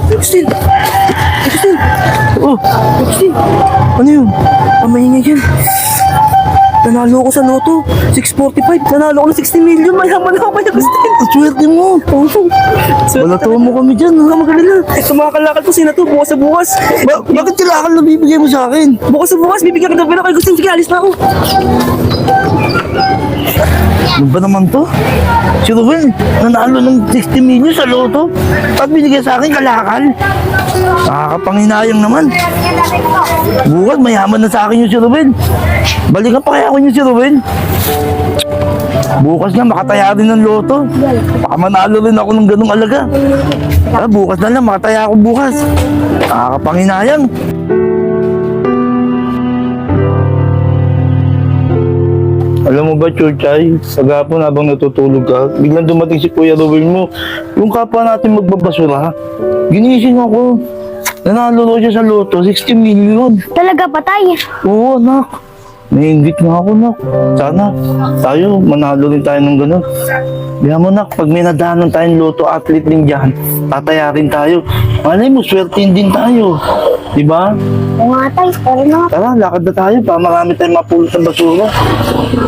Christine! Christine! Oh, Christine! Ano yun? Maingay yan. Nanalo ako sa loto. 645. Nanalo ako ng 60 million. Mayaman ako kaya, Christine. Ang swerte mo. Balatuan mo kami dyan. Huwag ka magalala. Sa mga kalakal ko, sina to. Bukas sa bukas. Bakit kalakal na bibigay mo sa akin? Bukas sa bukas. Bibigyan ka ng pera kay Christine. Sige, alis na ako. Ano ba naman to? Si Ruben, nanalo ng 60 million sa loto. At binigay sa akin kalakal. Nakakapanghinayang naman. Bukas, mayaman na sa akin yung si Ruben. Balikan pa kaya ako yung si Ruben. Bukas nga, makataya rin ng loto. Baka manalo rin ako ng ganung alaga. Bukas na lang, makataya ako bukas. Nakakapanghinayang. Alam mo ba, Chuchay, sagapon habang natutulog ka, biglang dumating si Kuya Ruben mo, yung kapwa natin magbabasura, ginising ako. Nanalo siya sa loto, 60 million. Talaga patay. Oo, anak. Naiingit nga ako, nak. Sana tayo, manalo rin tayo ng gano'n. Bihan mo, nak, pag may nadaanan tayong loto athlete din dyan, tatayarin tayo. Malay mo, swertein din tayo. Diba? Oo nga tay, pero na. Tara, lakad na tayo para marami tayong mapulot ng basura.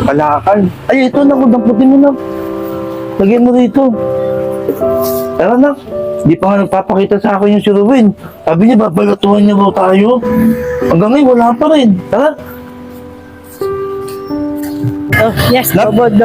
Kalakal. Ay, ito, nak, damputin mo, nak. Lagyan mo rito. Tara, nak. Di pa nga nagpapakita sa akin yung si Ruben. Sabi niya, babalatuhan niya daw tayo. Hanggang ngayon, wala pa rin. Tara. Yes, Nak, double.